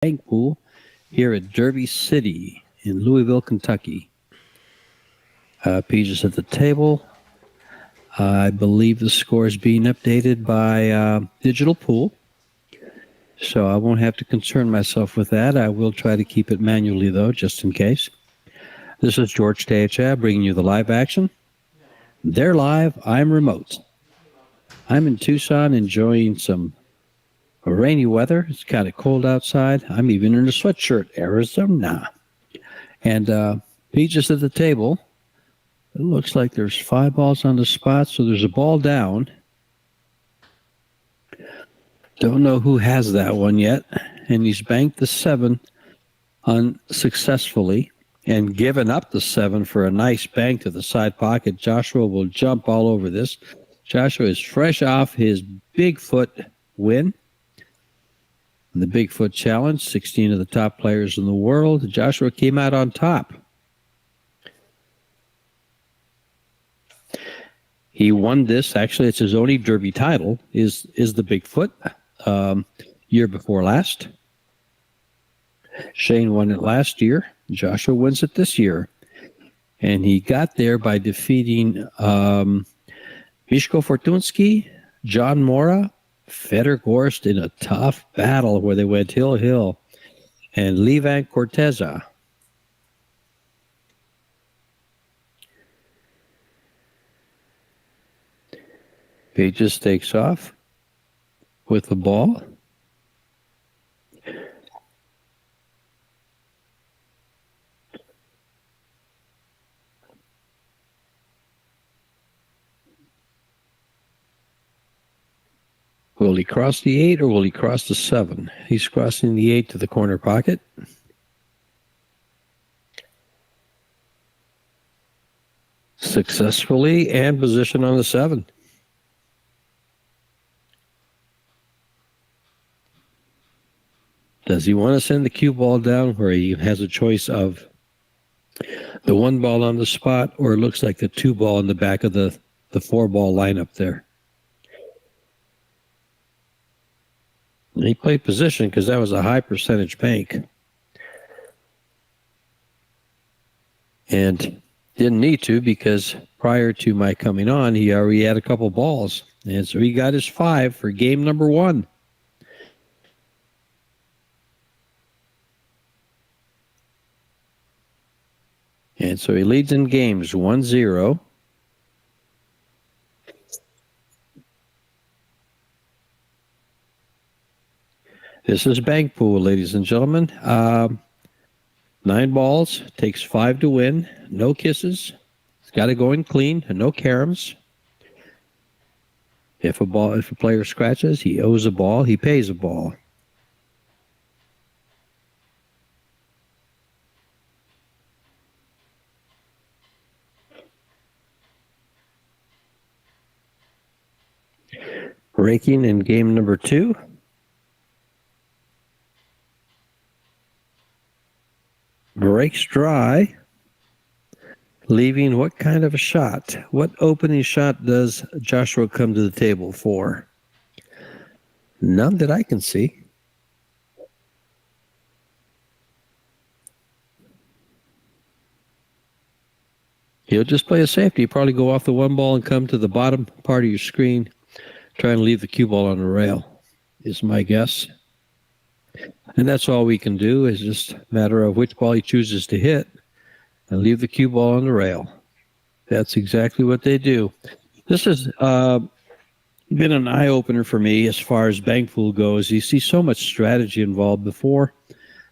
bank pool here at Derby City in Louisville, Kentucky. Pijus at the table. I believe the score is being updated by Digital Pool, so I won't have to concern myself with that. I will try to keep it manually, though, just in case. This is George Teacha bringing you the live action. They're live. I'm remote. I'm in Tucson enjoying some rainy weather. It's kind of cold outside. I'm even in a sweatshirt, Arizona. And Pijus at the table. It looks like there's 5 balls on the spot, so there's a ball down. Don't know who has that one yet. And he's banked the 7 unsuccessfully and given up the 7 for a nice bank to the side pocket. Joshua will jump all over this. Joshua is fresh off his Bigfoot win. The Bigfoot Challenge, 16 of the top players in the world. Joshua came out on top. He won this. Actually, it's his only Derby title, is the Bigfoot, year before last. Shane won it last year. Joshua wins it this year. And he got there by defeating Miško Fortunski, John Mora, Feder Gorst in a tough battle where they went hill, and Levan Corteza. Pijus takes off with the ball. Will he cross the 8 or will he cross the 7? He's crossing the 8 to the corner pocket. Successfully and position on the 7. Does he want to send the cue ball down where he has a choice of the 1 ball on the spot, or it looks like the 2 ball in the back of the 4 ball lineup there? And he played position because that was a high percentage bank. And didn't need to because prior to my coming on, he already had a couple balls. And so he got his 5 for game number 1. And so he leads in games 1-0. This is bank pool, ladies and gentlemen. 9 balls, takes 5 to win. No kisses. It's got to go in clean, and no caroms. If a player scratches, he owes a ball. He pays a ball. Raking in game number 2. Breaks dry, leaving what kind of a shot? What opening shot does Joshua come to the table for? None that I can see. He'll just play a safety. He'll probably go off the 1 ball and come to the bottom part of your screen, trying to leave the cue ball on the rail, is my guess. And that's all we can do, is just a matter of which ball he chooses to hit and leave the cue ball on the rail. That's exactly what they do. This has been an eye-opener for me as far as bank pool goes. You see so much strategy involved. Before,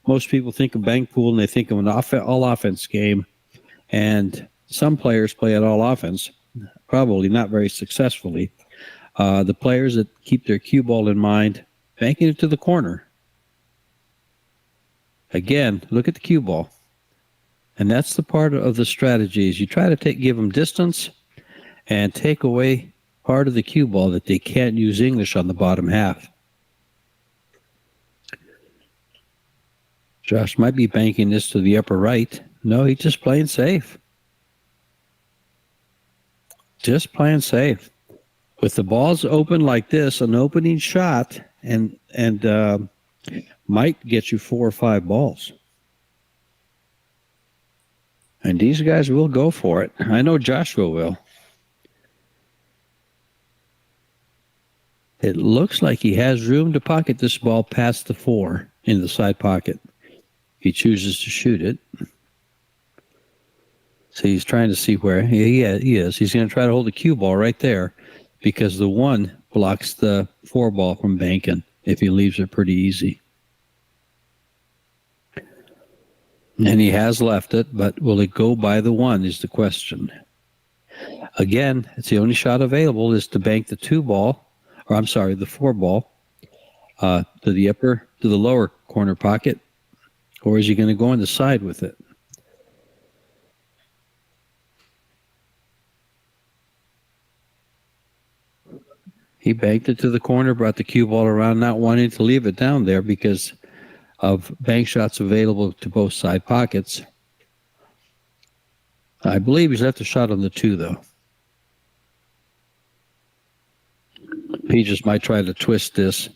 most people think of bank pool and they think of an all-offense game. And some players play it all offense, probably not very successfully. The players that keep their cue ball in mind, banking it to the corner. Again, look at the cue ball. And that's the part of the strategy, is you try to give them distance and take away part of the cue ball that they can't use English on the bottom half. Josh might be banking this to the upper right. No, he's just playing safe. Just playing safe. With the balls open like this, an opening shot, and might get you 4 or 5 balls. And these guys will go for it. I know Joshua will. It looks like he has room to pocket this ball past the 4 in the side pocket. He chooses to shoot it. So he's trying to see where he is. He's going to try to hold the cue ball right there because the 1 blocks the 4 ball from banking if he leaves it pretty easy. And he has left it, but will it go by the 1 is the question. Again, it's the only shot available is to bank the 2 ball, or I'm sorry, the 4 ball to the lower corner pocket, or is he going to go on the side with it? He banked it to the corner, brought the cue ball around, not wanting to leave it down there because of bank shots available to both side pockets. I believe he's left a shot on the 2, though. Pijus might try to twist this.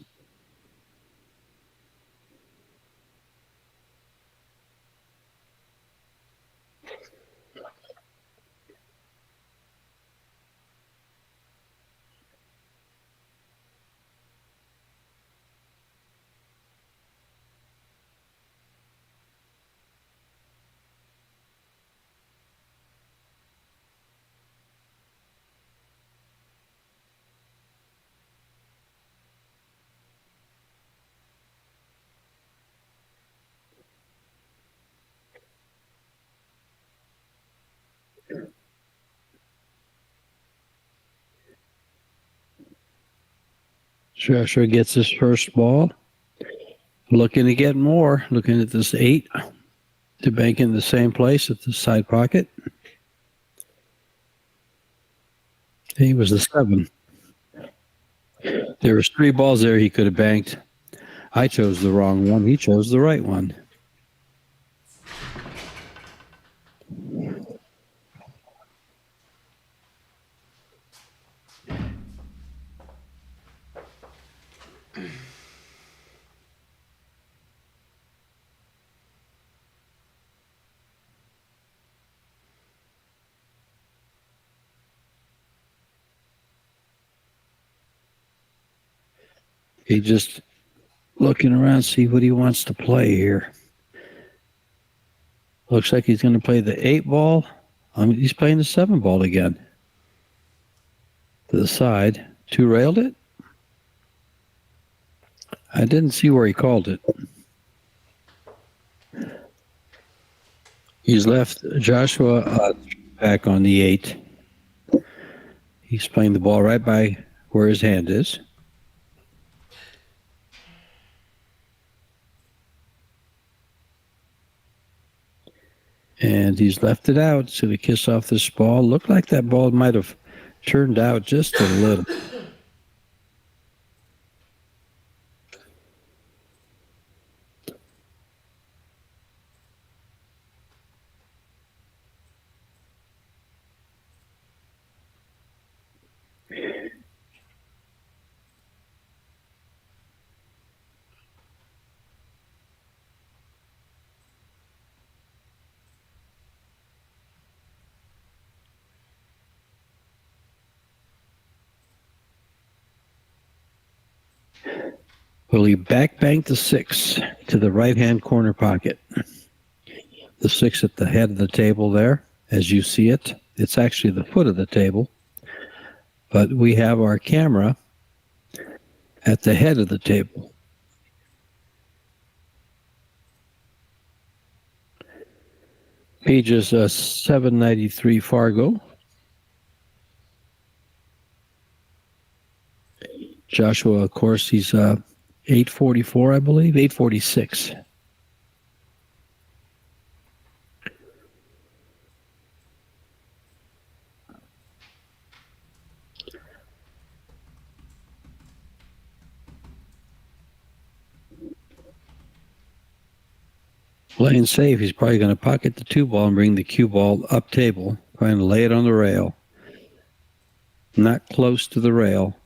Joshua gets his first ball. Looking to get more. Looking at this 8 to bank in the same place at the side pocket. He was the 7. There was 3 balls there he could have banked. I chose the wrong one. He chose the right one. He just looking around, see what he wants to play here. Looks like he's going to play the 8 ball. He's playing the 7 ball again. To the side. 2 railed it? I didn't see where he called it. He's left Joshua back on the 8. He's playing the ball right by where his hand is. And he's left it out. So to kiss off this ball. Looked like that ball might have turned out just a little. Will he backbank the 6 to the right-hand corner pocket? The 6 at the head of the table there, as you see it. It's actually the foot of the table. But we have our camera at the head of the table. Pijus 793 Fargo. Joshua, of course, he's 844, I believe, 846. Playing safe, he's probably going to pocket the 2 ball and bring the cue ball up table, trying to lay it on the rail. Not close to the rail.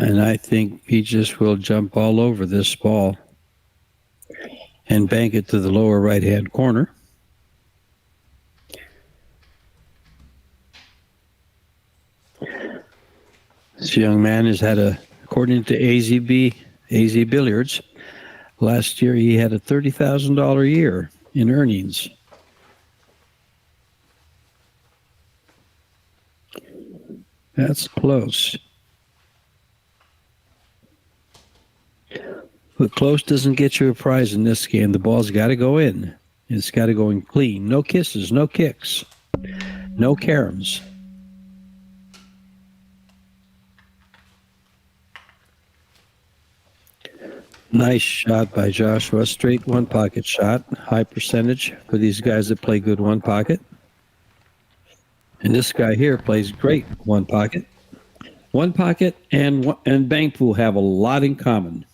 And I think Pjest will jump all over this ball and bank it to the lower right-hand corner. This young man has had according to AZ Billiards, last year he had a $30,000 year in earnings. That's close. But close doesn't get you a prize in this game. The ball's got to go in. It's got to go in clean. No kisses, no kicks, no caroms. Nice shot by Joshua. Straight one pocket shot. High percentage for these guys that play good one pocket. And this guy here plays great one pocket. One pocket and bank pool have a lot in common.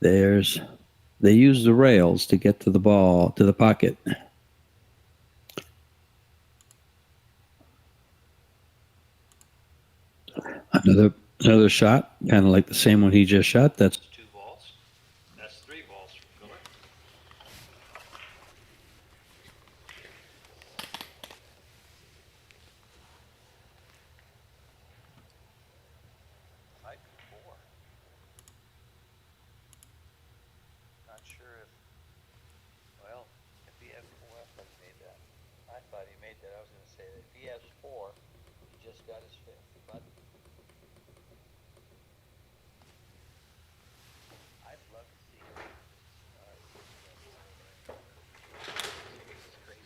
They use the rails to get to the ball, to the pocket. Another shot, kind of like the same one he just shot. That's 2 balls. That's 3 balls for Miller. Not sure if he has 4, I thought he made that. I thought he made that. I was going to say that if he has 4, he just got his 5th. But I'd love to see him. It's crazy.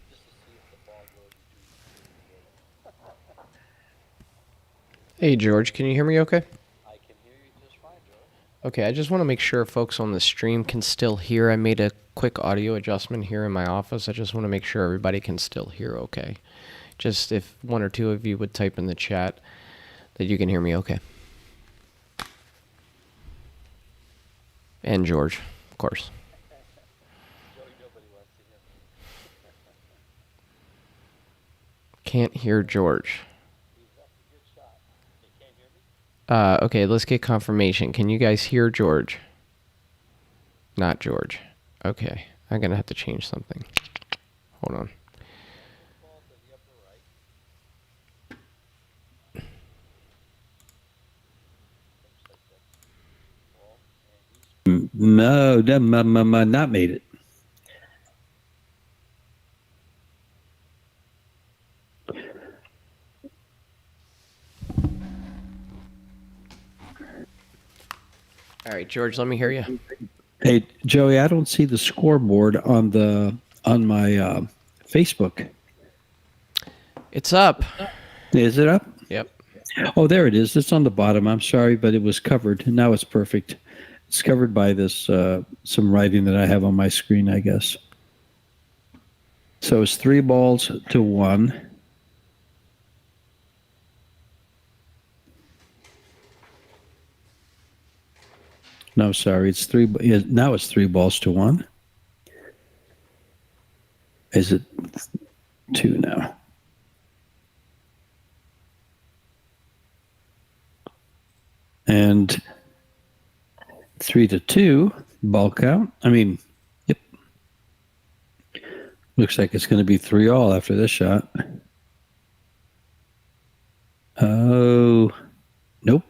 Just to see if the ball goes to the game. Hey, George, can you hear me okay? I can hear you just fine, George. Okay, I just want to make sure folks on the stream can still hear. I made a quick audio adjustment here in my office. I just want to make sure everybody can still hear okay. Just if 1 or 2 of you would type in the chat that you can hear me okay. And George, of course. Nobody wants to hear me. Can't hear George. Good shot. You can't hear me? Okay, let's get confirmation. Can you guys hear George? Not George. Okay, I'm going to have to change something. Hold on. No, not made it. All right, George, let me hear you. Hey, Joey, I don't see the scoreboard on my Facebook. It's up. Is it up? Yep. Oh, there it is. It's on the bottom. I'm sorry, but it was covered. Now it's perfect. It's covered by this some writing that I have on my screen, I guess. So it's 3 balls to 1. No, sorry. It's 3. Now it's 3 balls to 1. Is it 2 now? And 3 to 2 ball count. Yep. Looks like it's going to be 3-all after this shot. Oh, nope,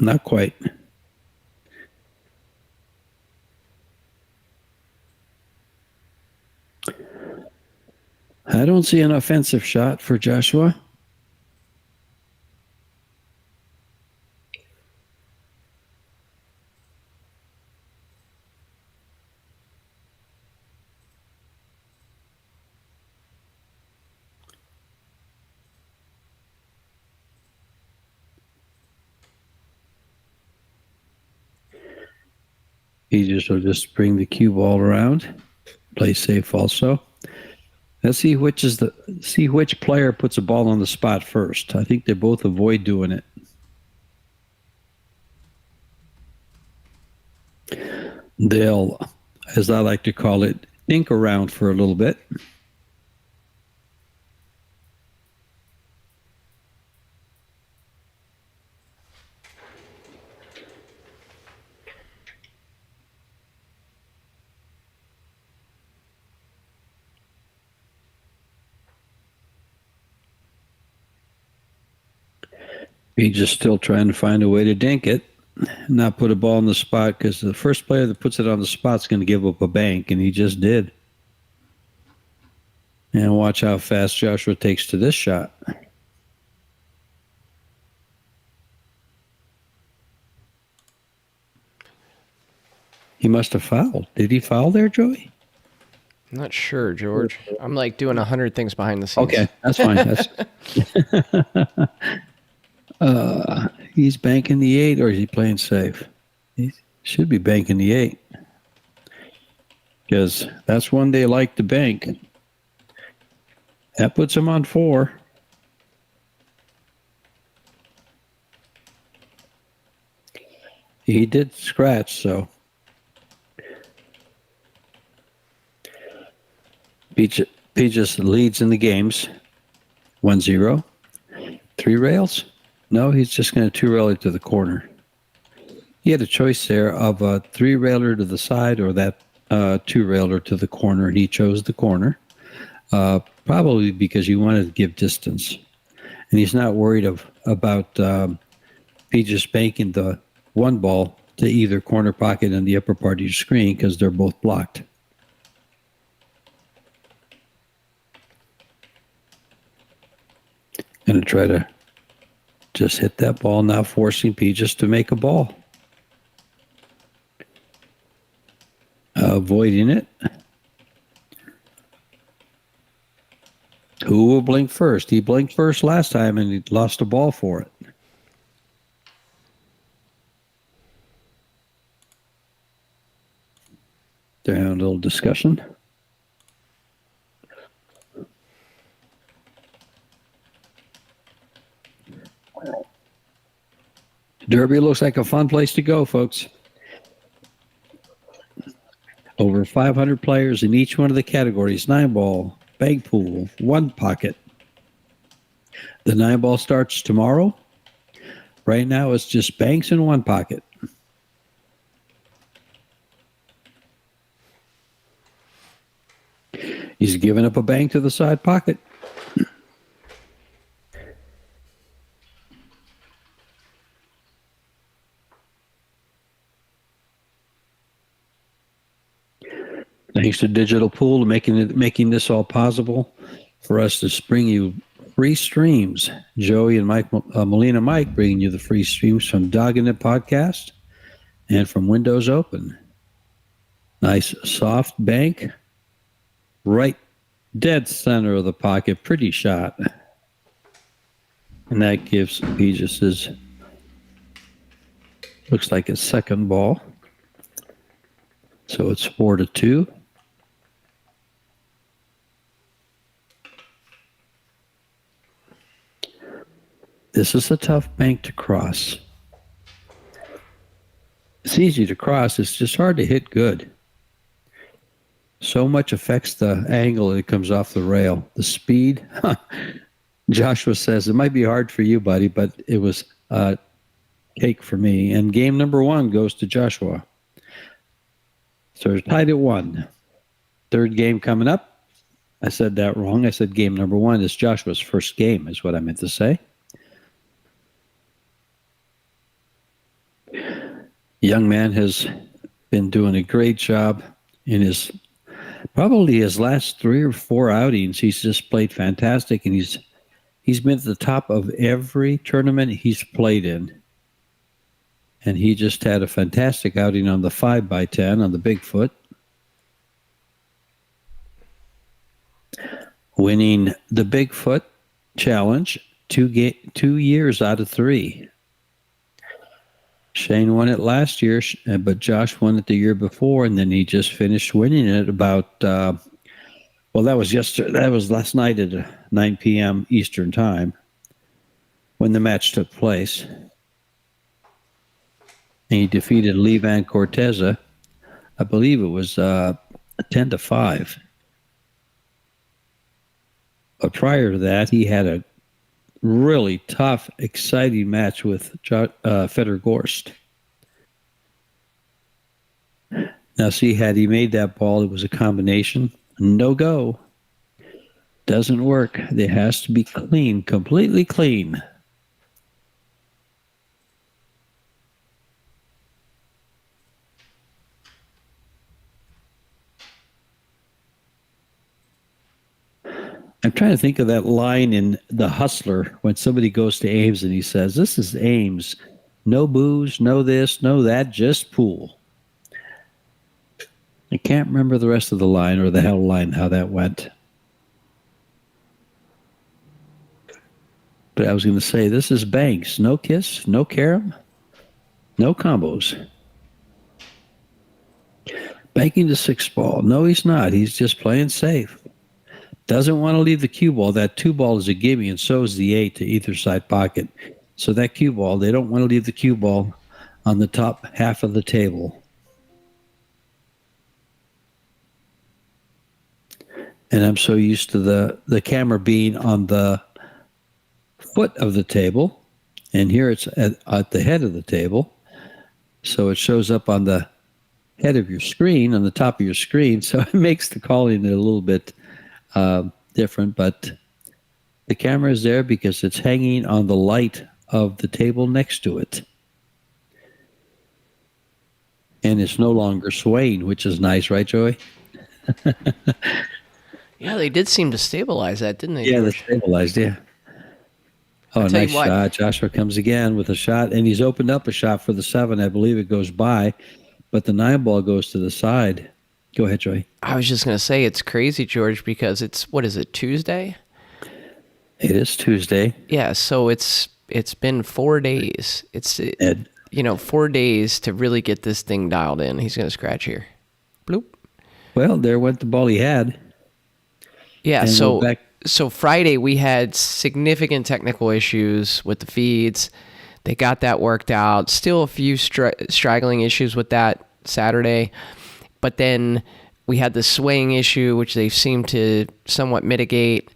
not quite. I don't see an offensive shot for Joshua. Pijus will just bring the cue ball around. Play safe also. Let's see which player puts a ball on the spot first. I think they both avoid doing it. They'll, as I like to call it, think around for a little bit. He's just still trying to find a way to dink it, not put a ball in the spot, because the first player that puts it on the spot is going to give up a bank, and he just did. And watch how fast Joshua takes to this shot. He must have fouled. Did he foul there, Joey? I'm not sure, George. I'm like doing 100 things behind the scenes. Okay, that's fine. He's banking the 8, or is he playing safe? He should be banking the 8. Because that's one they like to bank. That puts him on 4. He did scratch, so. Pijus leads in the games. 1-0. 3 rails? No, he's just going to 2-rail it to the corner. He had a choice there of a 3-railer to the side or that 2-railer to the corner. He chose the corner, probably because he wanted to give distance. And he's not worried about Pijus banking the 1 ball to either corner pocket and the upper part of your screen because they're both blocked. Going to try to just hit that ball, now forcing Pijus to make a ball. Avoiding it. Who will blink first? He blinked first last time and he lost a ball for it. They're having a little discussion. Derby looks like a fun place to go, folks. Over 500 players in each one of the categories. 9-ball, bank pool, 1 pocket. The 9-ball starts tomorrow. Right now it's just banks and 1 pocket. He's giving up a bank to the side pocket. Thanks to Digital Pool making this all possible for us to bring you free streams. Joey and Molina Mike bringing you the free streams from Dogging It Podcast and from Windows Open. Nice soft bank, right dead center of the pocket, pretty shot. And that gives Pijus looks like his second ball. So it's 4-2. This is a tough bank to cross. It's easy to cross. It's just hard to hit good. So much affects the angle that it comes off the rail. The speed. Joshua says, it might be hard for you, buddy, but it was cake for me. And game number 1 goes to Joshua. So we're tied at 1. Third game coming up. I said that wrong. I said game number 1 is Joshua's first game, is what I meant to say. Young man has been doing a great job in his last 3 or 4 outings. He's just played fantastic, and he's been at the top of every tournament he's played in. And he just had a fantastic outing on the 5x10 on the Bigfoot, winning the Bigfoot Challenge 2 years out of 3. Shane won it last year, but Josh won it the year before, and then he just finished winning it about, that was yesterday. That was last night at 9 p.m. Eastern time when the match took place. And he defeated Levan Corteza. I believe it was 10-5. But prior to that, he had a really tough, exciting match with Fedor Gorst. Now, see, had he made that ball, it was a combination. No go. Doesn't work. It has to be clean, completely clean. I'm trying to think of that line in The Hustler when somebody goes to Ames and he says, "This is Ames. No booze, no this, no that, just pool." I can't remember the rest of the line or the hell line, how that went. But I was going to say, this is Banks. No kiss, no carom, no combos. Banking the 6-ball. No, he's not. He's just playing safe. Doesn't want to leave the cue ball. That 2-ball is a gimme, and so is the 8 to either side pocket. So that cue ball, they don't want to leave the cue ball on the top half of the table. And I'm so used to the camera being on the foot of the table, and here it's at the head of the table. So it shows up on the head of your screen, on the top of your screen. So it makes the calling a little bit different, but the camera is there because it's hanging on the light of the table next to it. And it's no longer swaying, which is nice, right, Joey? Yeah, they did seem to stabilize that, didn't they? Yeah, they George? stabilized, yeah. Oh, tell you nice what. shot. Joshua comes again with a shot, and he's opened up a shot for the 7. I believe it goes by, but the 9-ball goes to the side. Go ahead, Joey. I was just going to say, it's crazy, George, because what is it, Tuesday? It is Tuesday. Yeah, so it's been 4 days. It's 4 days to really get this thing dialed in. He's going to scratch here. Bloop. Well, there went the ball he had. Yeah, And so Friday we had significant technical issues with the feeds. They got that worked out. Still a few straggling issues with that Saturday. But then we had the swaying issue, which they seemed to somewhat mitigate.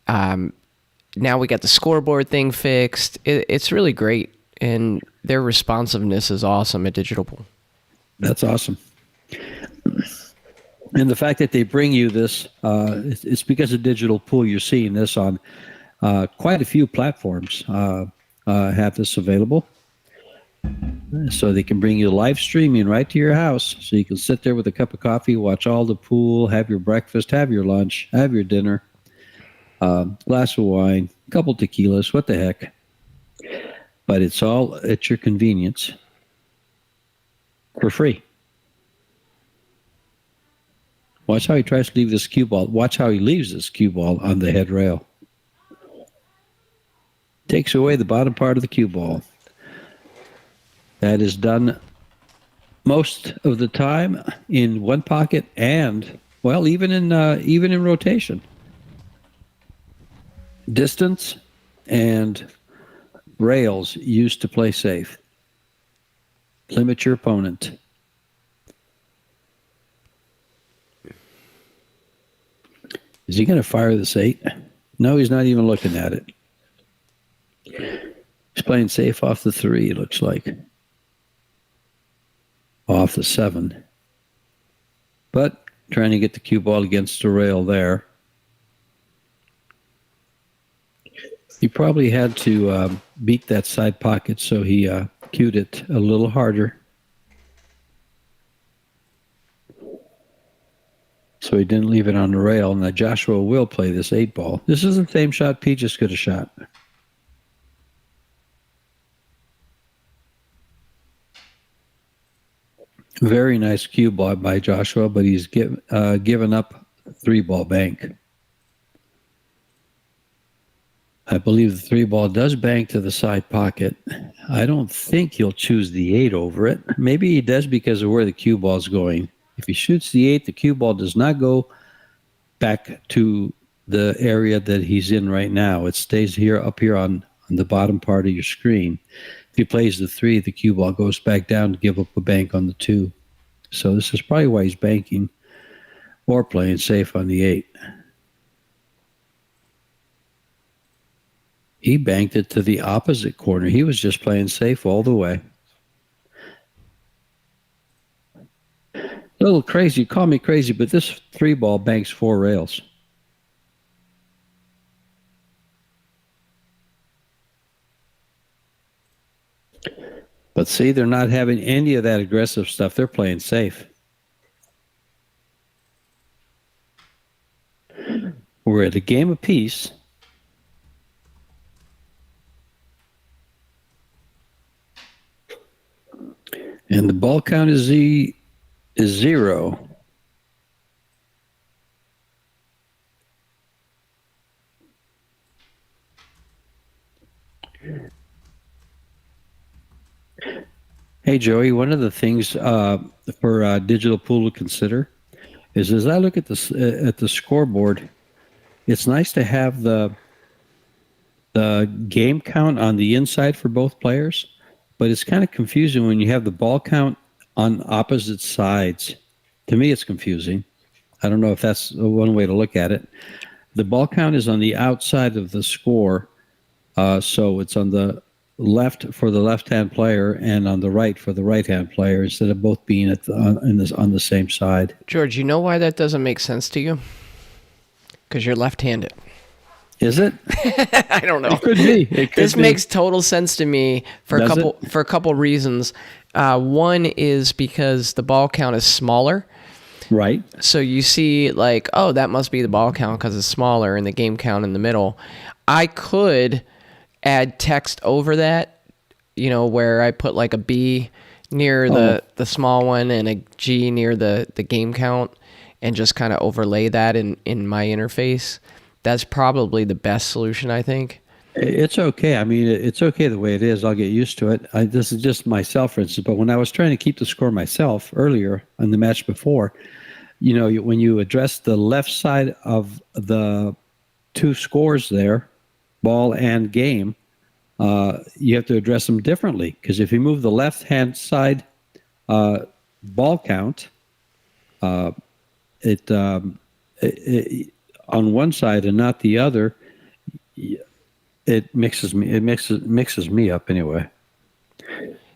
Now we got the scoreboard thing fixed. It's really great. And their responsiveness is awesome at Digital Pool. That's awesome. And the fact that they bring you this, it's because of Digital Pool. You're seeing this on quite a few platforms have this available. So they can bring you live streaming right to your house. So you can sit there with a cup of coffee, watch all the pool, have your breakfast, have your lunch, have your dinner, glass of wine, a couple tequilas, what the heck. But it's all at your convenience for free. Watch how he tries to leave this cue ball. Watch how he leaves this cue ball on the head rail. Takes away the bottom part of the cue ball. That is done most of the time in one pocket and, well, even in rotation. Distance and rails used to play safe. Limit your opponent. Is he going to fire this 8? No, he's not even looking at it. He's playing safe off the 3, it looks like. Off the 7. But trying to get the cue ball against the rail there. He probably had to beat that side pocket, so he cued it a little harder. So he didn't leave it on the rail. Now Joshua will play this 8-ball. This is the same shot Pijus could have shot. Very nice cue ball by Joshua, but he's given up 3-ball bank. I believe the 3-ball does bank to the side pocket. I don't think he'll choose the 8 over it. Maybe he does because of where the cue ball's going. If he shoots the 8, the cue ball does not go back to the area that he's in right now. It stays up here on the bottom part of your screen. If he plays the 3, the cue ball goes back down to give up a bank on the 2. So this is probably why he's banking or playing safe on the 8. He banked it to the opposite corner. He was just playing safe all the way. A little crazy. Call me crazy, but this 3-ball banks 4 rails. But see, they're not having any of that aggressive stuff. They're playing safe. We're at a game apiece. And the ball count is 0. Hey, Joey, one of the things for digital pool to consider is as I look at the scoreboard, it's nice to have the game count on the inside for both players, but it's kind of confusing when you have the ball count on opposite sides. To me, it's confusing. I don't know if that's one way to look at it. The ball count is on the outside of the score, so it's on the left for the left-hand player and on the right for the right-hand player instead of both being on the same side. George, you know why that doesn't make sense to you? Because you're left-handed. Is it? I don't know. It could be. This makes total sense to me for a couple reasons. One is because the ball count is smaller. Right. So you see like, oh, that must be the ball count because it's smaller and the game count in the middle. I could add text over that, where I put like a B near the small one and a G near the game count and just kind of overlay that in my interface. That's probably the best solution, I think. It's okay. I mean, it's okay the way it is. I'll get used to it. This is just myself, for instance. But when I was trying to keep the score myself earlier in the match before, when you address the left side of the two scores there, ball and game, you have to address them differently. Because if you move the left-hand side ball count, it on one side and not the other, it mixes me up anyway.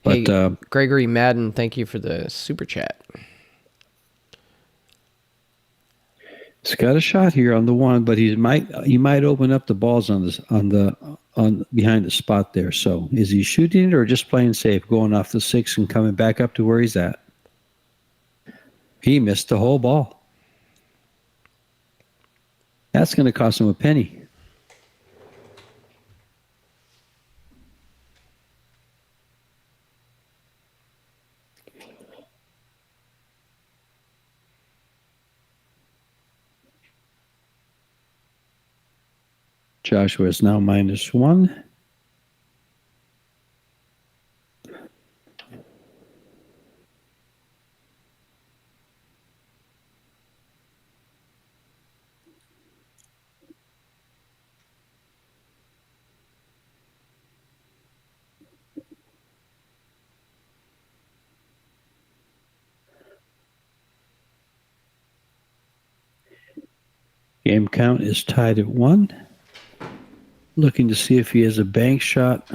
But hey, Gregory Madden, thank you for the super chat. He's got a shot here on the one, but he might open up the balls on behind the spot there. So is he shooting it or just playing safe, going off the 6 and coming back up to where he's at? He missed the whole ball. That's going to cost him a penny. Joshua is now -1. Game count is tied at 1. Looking to see if he has a bank shot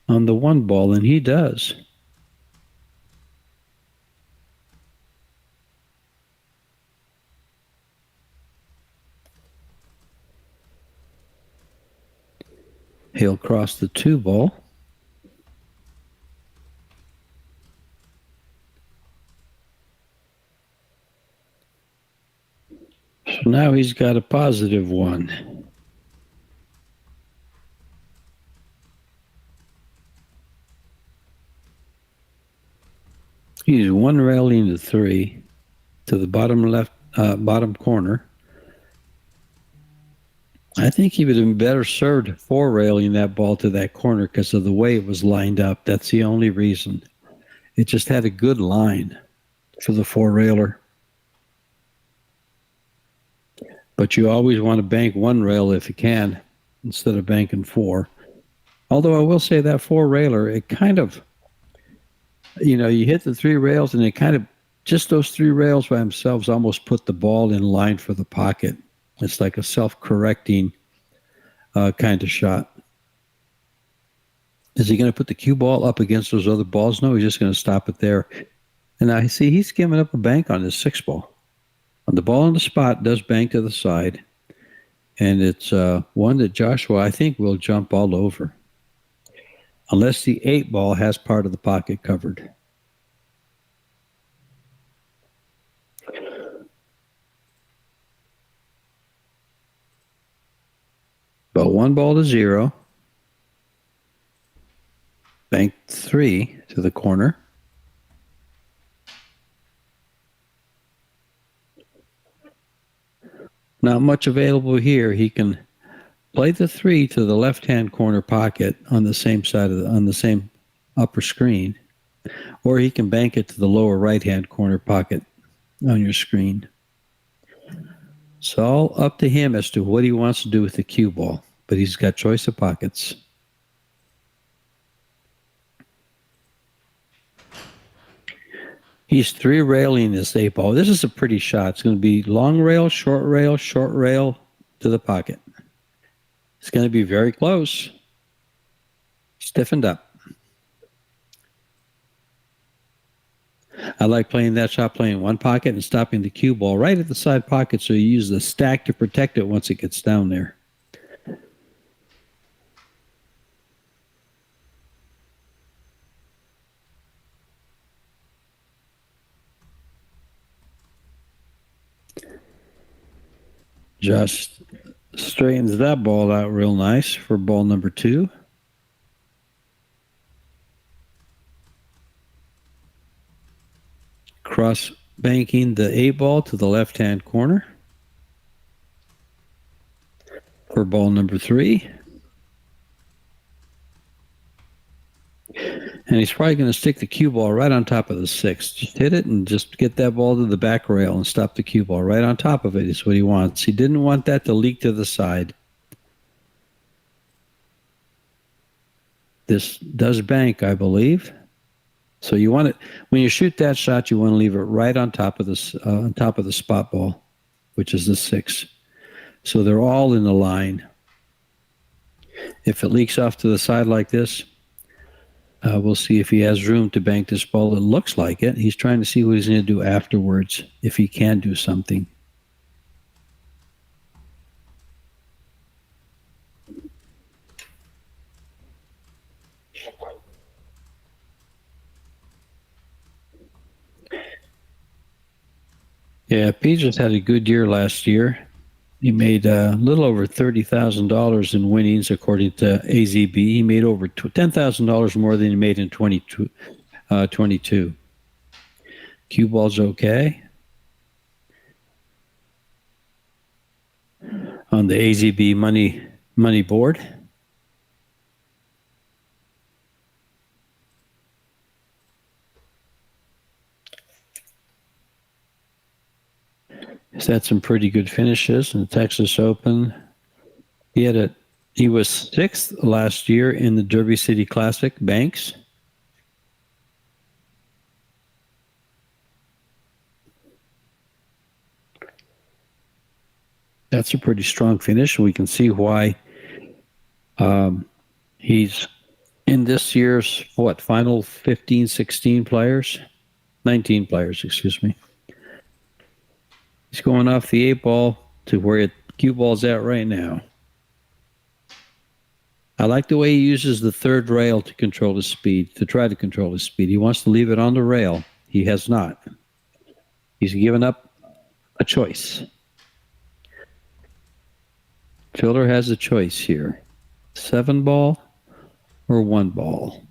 on the 1 ball, and he does. He'll cross the 2 ball. So now he's got a positive 1. He's 1 railing to 3 to the bottom left, bottom corner. I think he would have been better served 4 railing that ball to that corner because of the way it was lined up. That's the only reason. It just had a good line for the 4 railer. But you always want to bank 1 rail if you can instead of banking 4. Although I will say that 4 railer, it kind of, you hit the 3 rails and it kind of, just those 3 rails by themselves almost put the ball in line for the pocket. It's like a self-correcting kind of shot. Is he going to put the cue ball up against those other balls? No, he's just going to stop it there. And I see he's giving up a bank on his 6 ball. On the ball on the spot does bank to the side. And it's one that Joshua, I think, will jump all over. Unless the 8 ball has part of the pocket covered. one ball to 0. Bank 3 to the corner. Not much available here. He can play the 3 to the left-hand corner pocket on the same side on the same upper screen, or he can bank it to the lower right-hand corner pocket on your screen. It's all up to him as to what he wants to do with the cue ball, but he's got choice of pockets. He's 3 railing this 8 ball. This is a pretty shot. It's going to be long rail to the pocket. It's going to be very close. Stiffened up. I like playing that shot, playing one pocket and stopping the cue ball right at the side pocket, so you use the stack to protect it once it gets down there. Just straightens that ball out real nice for ball number 2. Cross banking the 8 ball to the left-hand corner for ball number 3. And he's probably going to stick the cue ball right on top of the 6. Just hit it and just get that ball to the back rail and stop the cue ball right on top of it is what he wants. He didn't want that to leak to the side. This does bank, I believe. So you want it when you shoot that shot, you want to leave it right on top of the spot ball, which is the 6. So they're all in the line. If it leaks off to the side like this, we'll see if he has room to bank this ball. It looks like it. He's trying to see what he's going to do afterwards, if he can do something. Yeah, Pijus had a good year last year. He made a little over $30,000 in winnings, according to AZB. He made over $10,000 more than he made in 22. Cue ball's okay. On the AZB money board. He's had some pretty good finishes in the Texas Open. He was 6th last year in the Derby City Classic Banks. That's a pretty strong finish. We can see why he's in this year's, final 15, 16 players? 19 players, excuse me. He's going off the 8 ball to where cue ball's at right now. I like the way he uses the 3rd rail to control his speed, to try to control his speed. He wants to leave it on the rail. He has not. He's given up a choice. Fielder has a choice here. 7 ball or 1 ball.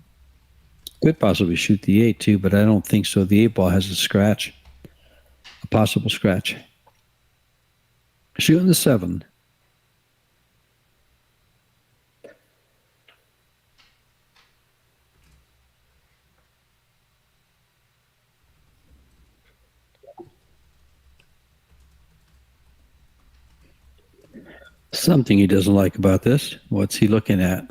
Could possibly shoot the 8 too, but I don't think so. The 8 ball has a scratch. A possible scratch. Shooting the 7. Something he doesn't like about this. What's he looking at?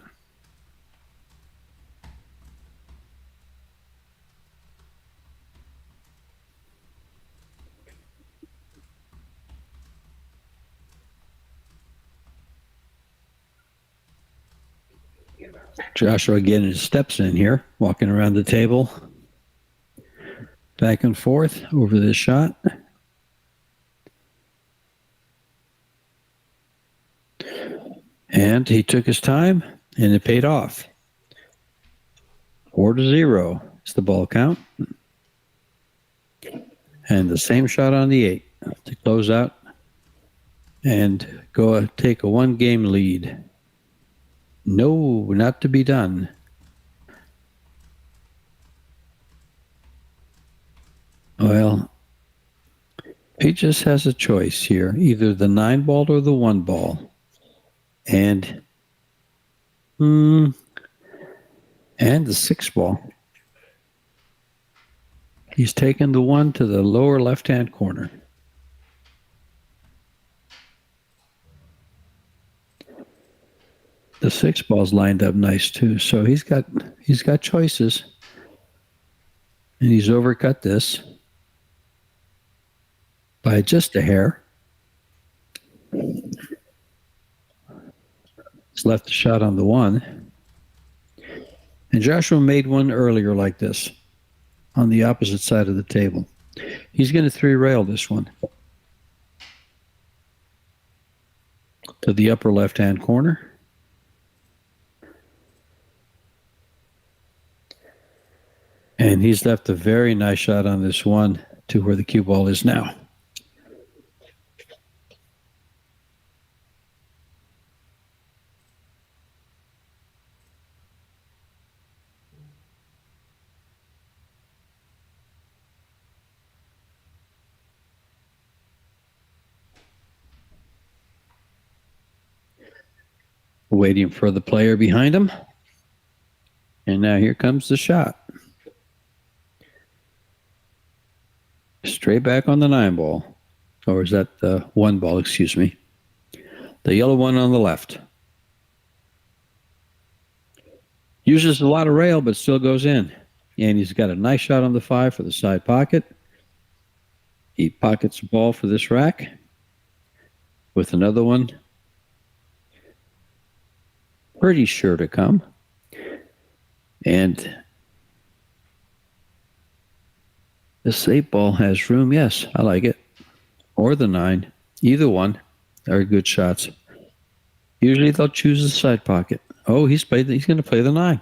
Joshua getting his steps in here, walking around the table, back and forth over this shot. And he took his time, and it paid off. 4-0 is the ball count. And the same shot on the 8 to close out and go take a 1-game lead. No, not to be done. Well, he just has a choice here, either the 9-ball or the 1-ball. And the 6-ball. He's taken the 1 to the lower left-hand corner. The 6-ball's lined up nice too, so he's got choices, and he's overcut this by just a hair. He's left a shot on the 1, and Joshua made one earlier like this on the opposite side of the table. He's going to 3-rail this one to the upper left-hand corner. And he's left a very nice shot on this 1 to where the cue ball is now. Waiting for the player behind him. And now here comes the shot. Straight back on the 9-ball. Or is that the 1-ball, excuse me. The yellow one on the left. Uses a lot of rail, but still goes in. And he's got a nice shot on the 5 for the side pocket. He pockets the ball for this rack with another one pretty sure to come. And this 8-ball has room. Yes, I like it. Or the 9. Either one are good shots. Usually they'll choose the side pocket. Oh, he's going to play the 9.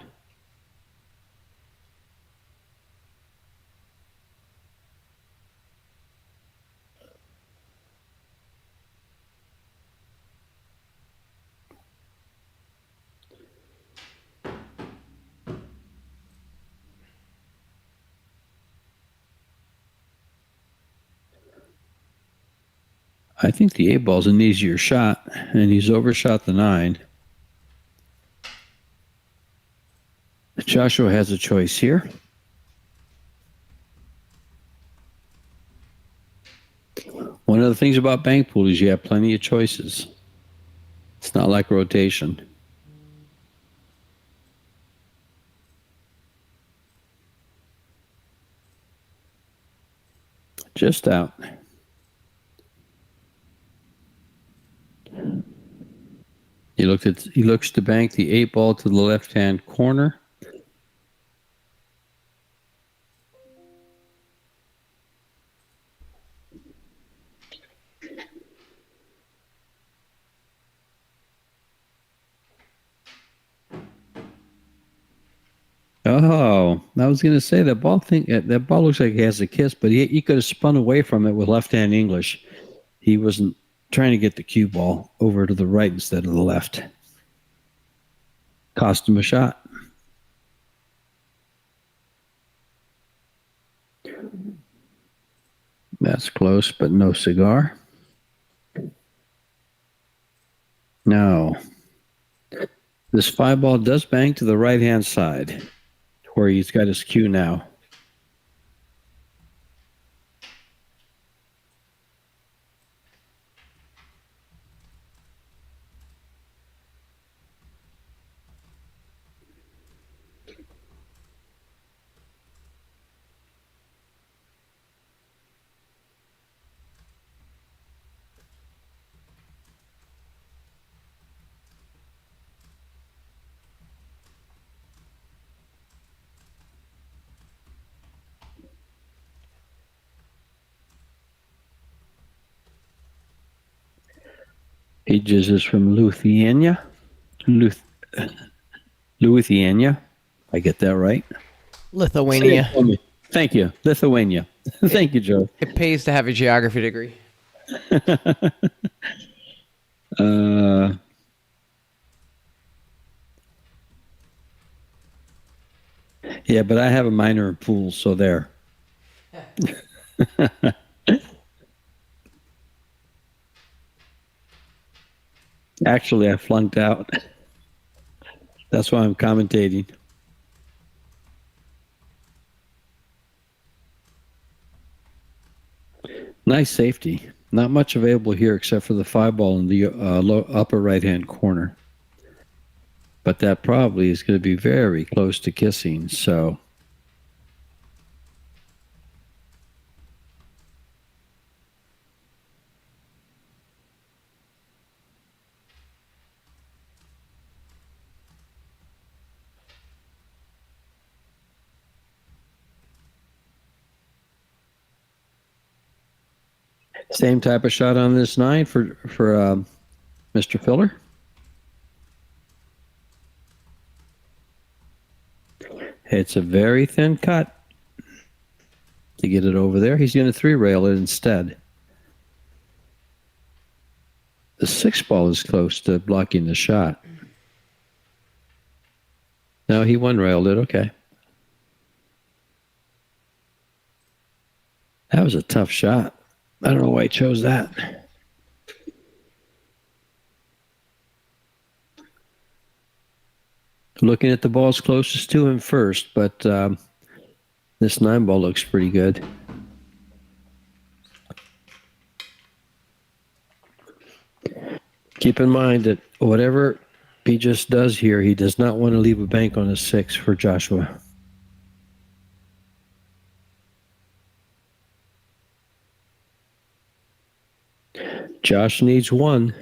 I think the 8-ball's an easier shot, and he's overshot the 9. Joshua has a choice here. One of the things about bank pool is you have plenty of choices. It's not like rotation. Just out. He looks to bank the 8-ball to the left-hand corner. Oh, I was going to say that ball looks like it has a kiss, but he could have spun away from it with left-hand English. He wasn't trying to get the cue ball over to the right instead of the left. Cost him a shot. That's close, but no cigar. No. This 5-ball does bang to the right-hand side, where he's got his cue now. Pijus is from Lithuania. Lithuania. I get that right? Lithuania. Thank you. Lithuania. Thank you, Joe. It pays to have a geography degree. Yeah, but I have a minor in pools, so there. Actually, I flunked out. That's why I'm commentating. Nice safety. Not much available here except for the 5-ball in the upper right-hand corner. But that probably is going to be very close to kissing, so... Same type of shot on this 9 for Mr. Filler. It's a very thin cut to get it over there. He's going to 3-rail it instead. The 6-ball is close to blocking the shot. No, he 1-railed it. Okay. That was a tough shot. I don't know why he chose that. Looking at the balls closest to him first, but this 9-ball looks pretty good. Keep in mind that whatever Pjest does here, he does not want to leave a bank on a 6 for Joshua. Josh needs 1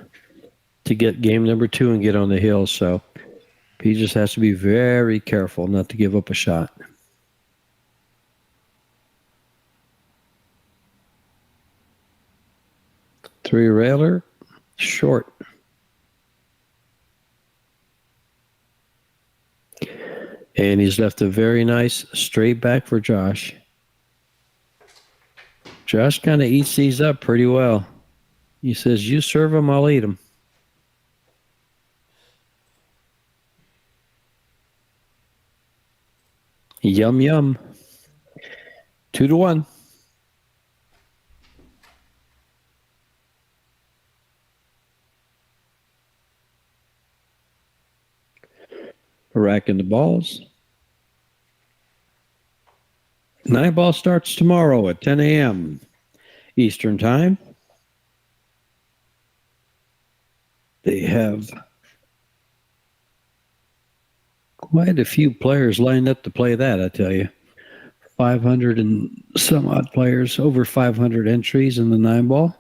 to get game number 2 and get on the hill, so he just has to be very careful not to give up a shot. Three-railer, short. And he's left a very nice straight back for Josh. Josh kind of eats these up pretty well. He says, you serve them, I'll eat them. Yum, yum. 2-1. Racking the balls. 9-ball starts tomorrow at 10 a.m. Eastern Time. They have quite a few players lined up to play that, I tell you. 500 and some odd players, over 500 entries in the 9-ball.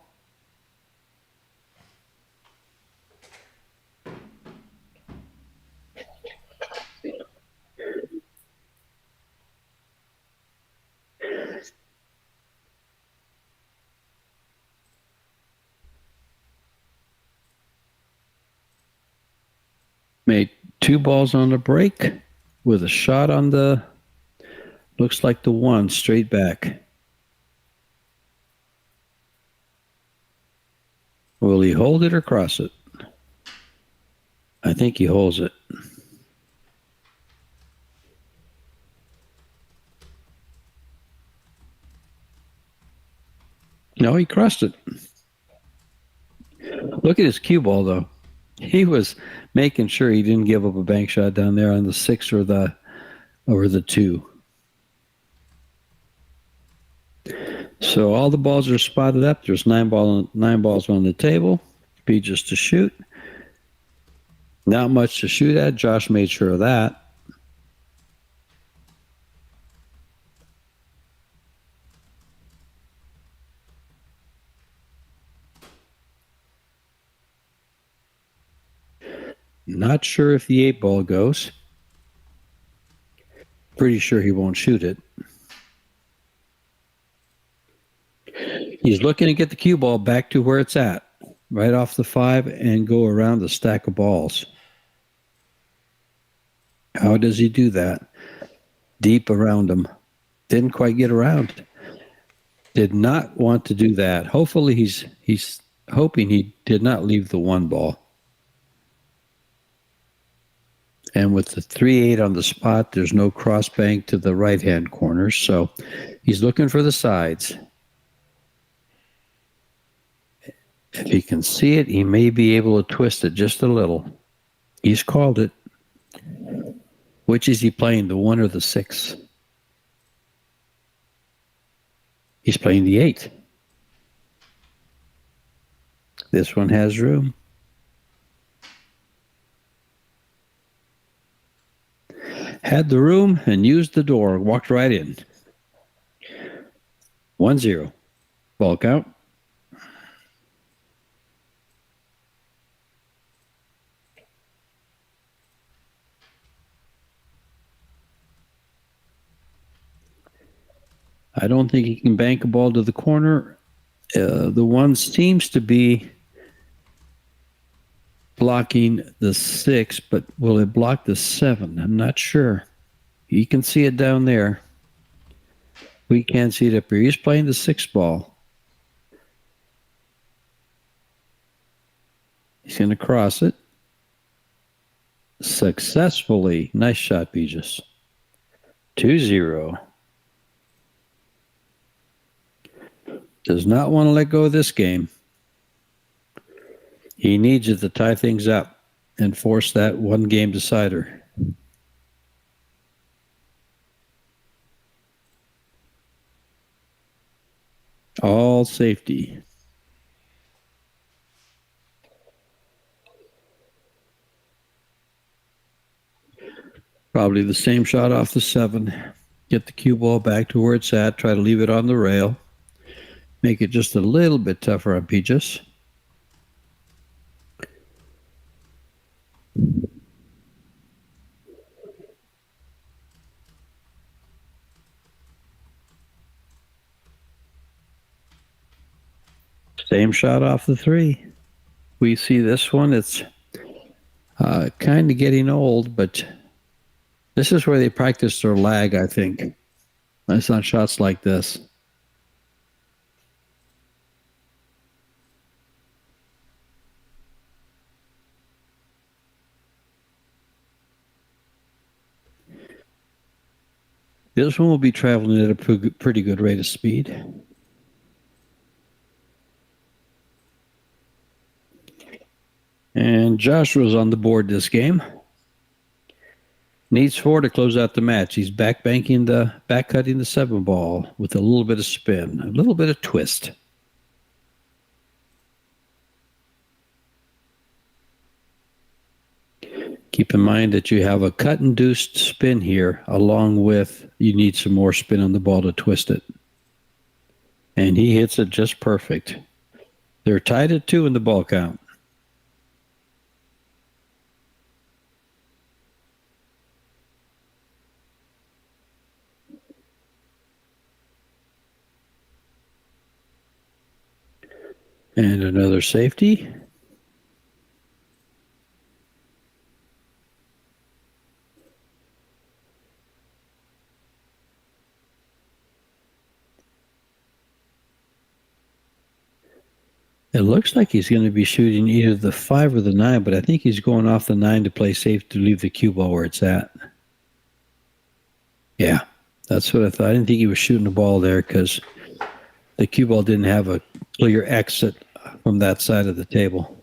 Made 2 balls on the break with a shot on the, looks like the 1 straight back. Will he hold it or cross it? I think he holds it. No, he crossed it. Look at his cue ball, though. He was making sure he didn't give up a bank shot down there on the 6 or the 2. So all the balls are spotted up. There's 9 balls on the table. Pjest to shoot. Not much to shoot at. Josh made sure of that. Not sure if the 8-ball goes. Pretty sure he won't shoot it. He's looking to get the cue ball back to where it's at, right off the 5 and go around the stack of balls. How does he do that? Deep around him. Didn't quite get around. Did not want to do that. Hopefully he's hoping he did not leave the 1 ball. And with the 3-8 on the spot, there's no cross bank to the right-hand corner. So he's looking for the sides. If he can see it, he may be able to twist it just a little. He's called it. Which is he playing, the 1 or the 6? He's playing the 8. This one has room. Had the room and used the door. Walked right in. 1-0. Ball count. I don't think he can bank a ball to the corner. The 1 seems to be blocking the 6, but will it block the 7? I'm not sure. You can see it down there. We can't see it up here. He's playing the 6 ball. He's going to cross it. Successfully. Nice shot, Pijus. 2-0. Does not want to let go of this game. He needs it to tie things up and force that 1-game decider. All safety. Probably the same shot off the 7. Get the cue ball back to where it's at. Try to leave it on the rail. Make it just a little bit tougher on Pijus. Same shot off the 3. We see this one. It's kind of getting old, but this is where they practice their lag, I think. It's not shots like this. This one will be traveling at a pretty good rate of speed. And Joshua's on the board this game. Needs 4 to close out the match. He's back cutting the 7 ball with a little bit of spin, a little bit of twist. Keep in mind that you have a cut-induced spin here, along with you need some more spin on the ball to twist it. And he hits it just perfect. They're tied at 2 in the ball count. And another safety. It looks like he's going to be shooting either the 5 or the 9, but I think he's going off the 9 to play safe to leave the cue ball where it's at. Yeah, that's what I thought. I didn't think he was shooting the ball there because the cue ball didn't have a clear exit from that side of the table.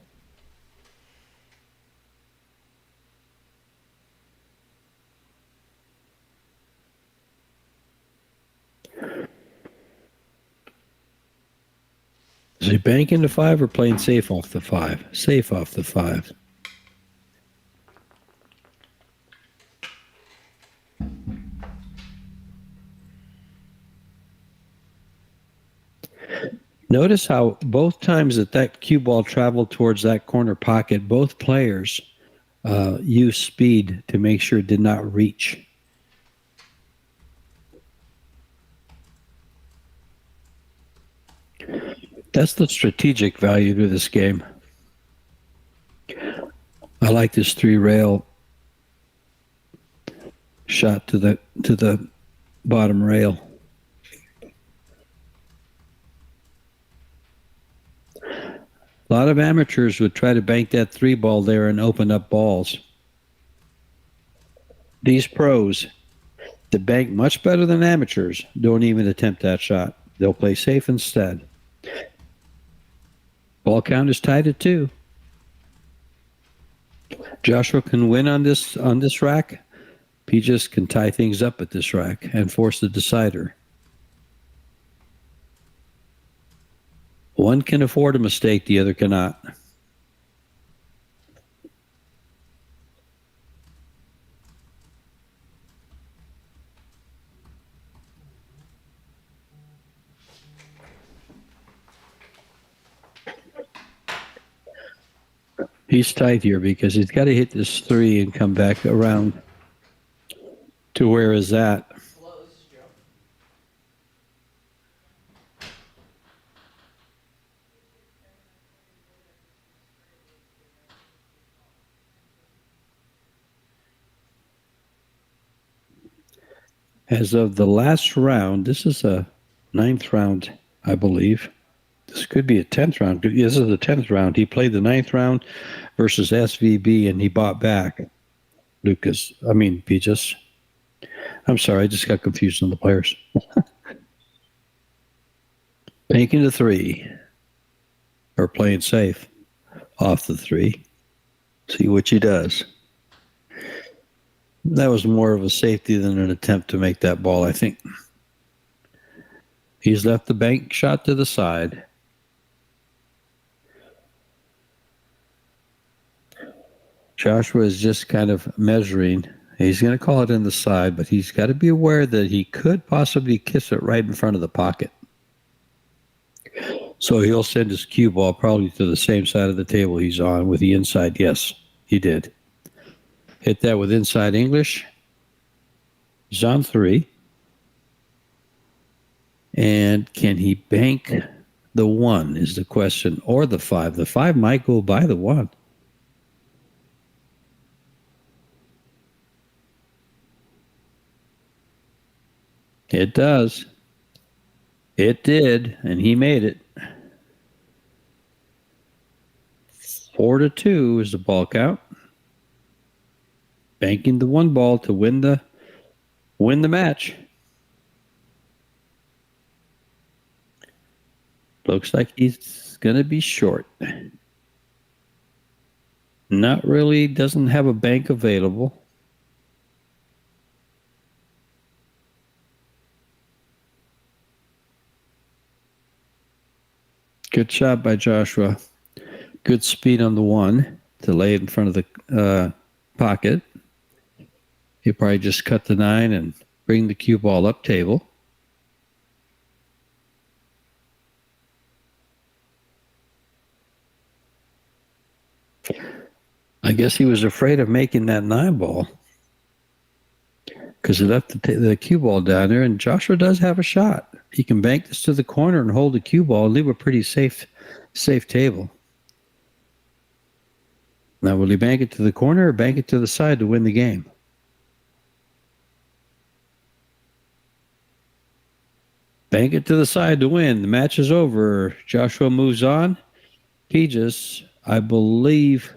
Is he banking the 5 or playing safe off the 5? Safe off the 5. Notice how both times that cue ball traveled towards that corner pocket, both players used speed to make sure it did not reach. That's the strategic value to this game. I like this 3-rail shot to the bottom rail. A lot of amateurs would try to bank that 3 ball there and open up balls. These pros that bank much better than amateurs don't even attempt that shot. They'll play safe instead. Ball count is tied at 2. Joshua can win on this rack. Pjest can tie things up at this rack and force the decider. One can afford a mistake, the other cannot. He's tight here because he's got to hit this 3 and come back around to where is that. Hello, this is Joe. As of the last round, this is a 9th round, I believe. This could be a 10th round. This is the 10th round. He played the 9th round versus SVB, and he bought back Pijus. I'm sorry, I just got confused on the players. Banking the 3. Or playing safe off the 3. See what he does. That was more of a safety than an attempt to make that ball, I think. He's left the bank shot to the side. Joshua is just kind of measuring. He's going to call it in the side, but he's got to be aware that he could possibly kiss it right in front of the pocket. So he'll send his cue ball probably to the same side of the table he's on with the inside. Yes, he did. Hit that with inside English. He's on 3. And can he bank the 1 is the question, or the 5. The 5 might go by the 1. It does. It did, and he made it. 4-2 is the ball count. Banking the 1 ball to win the match. Looks like he's going to be short. Not really, doesn't have a bank available. Good shot by Joshua. Good speed on the 1 to lay it in front of the pocket. He'll probably just cut the 9 and bring the cue ball up table. I guess he was afraid of making that 9 ball because he left the cue ball down there, and Joshua does have a shot. He can bank this to the corner and hold the cue ball and leave a pretty safe table. Now, will he bank it to the corner or bank it to the side to win the game? Bank it to the side to win. The match is over. Joshua moves on. Pijus, I believe,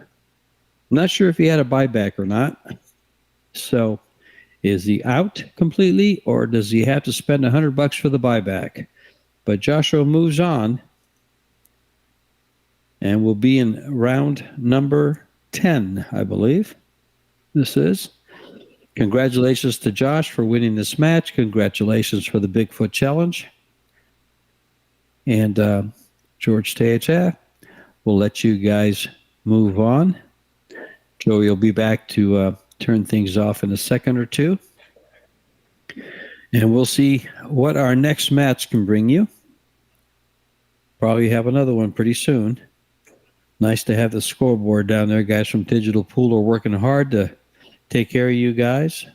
I'm not sure if he had a buyback or not. So is he out completely, or does he have to spend $100 for the buyback? But Joshua moves on and will be in round number 10, I believe. This is. Congratulations to Josh for winning this match. Congratulations for the Bigfoot Challenge. And George THF will let you guys move on. Joey will be back to turn things off in a second or two. And we'll see what our next match can bring you. Probably have another one pretty soon. Nice to have the scoreboard down there. Guys from Digital Pool are working hard to take care of you guys.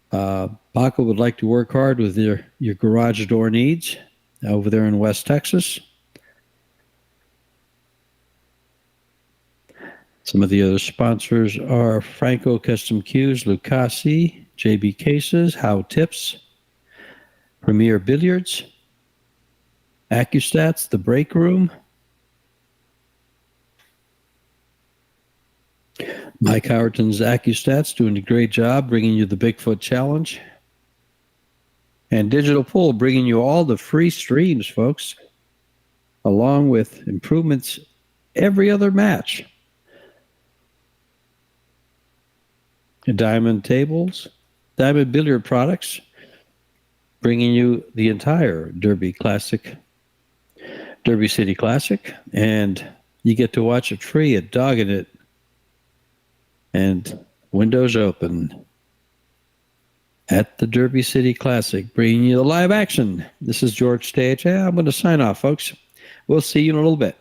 Paco would like to work hard with your garage door needs over there in West Texas. Some of the other sponsors are Franco Custom Cues, Lucasi, JB Cases, How Tips, Premier Billiards, Accustats, The Break Room, Mike Howerton's AccuStats doing a great job bringing you the Bigfoot Challenge. And Digital Pool bringing you all the free streams, folks, along with improvements every other match. Diamond Tables, Diamond Billiard Products, bringing you the entire Derby City Classic, and you get to watch it free at Dogging It, and windows open at the Derby City Classic, bringing you the live action. This is George Stage. I'm going to sign off, folks. We'll see you in a little bit.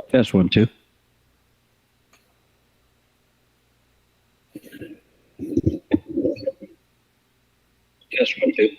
Test 1, 2. Test 1, 2.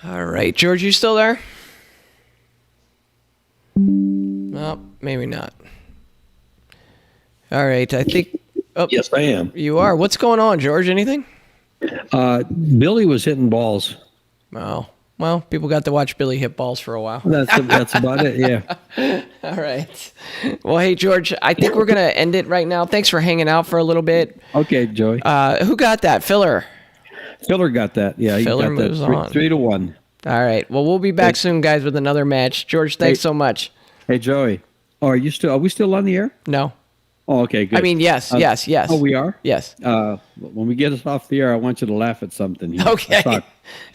All right, George, you still there? No, maybe not. All right, I think. Oh, Yes, I am. you are. What's going on, George? Anything? Billy was hitting balls. Oh, well, people got to watch Billy hit balls for a while. That's about it. Yeah. All right. Well, hey, George, I think we're going to end it right now. Thanks for hanging out for a little bit. Okay, Joey. Who got that? Filler. Filler got that. Yeah, he Filler got that moves on. 3-1. All right. Well, we'll be back soon, guys, with another match. George, thanks so much. Hey, Joey. Oh, are we still on the air? No. Oh, okay, good. I mean, yes. Oh, we are? Yes. When we get us off the air, I want you to laugh at something. Okay.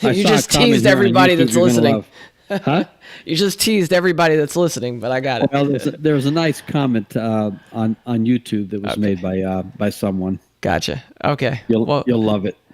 I You saw just a comment teased here on everybody YouTube that's you're gonna listening. love. Huh? You just teased everybody that's listening, but I got it. Well, there was a nice comment on YouTube that was made by someone. Gotcha. Okay. You'll love it.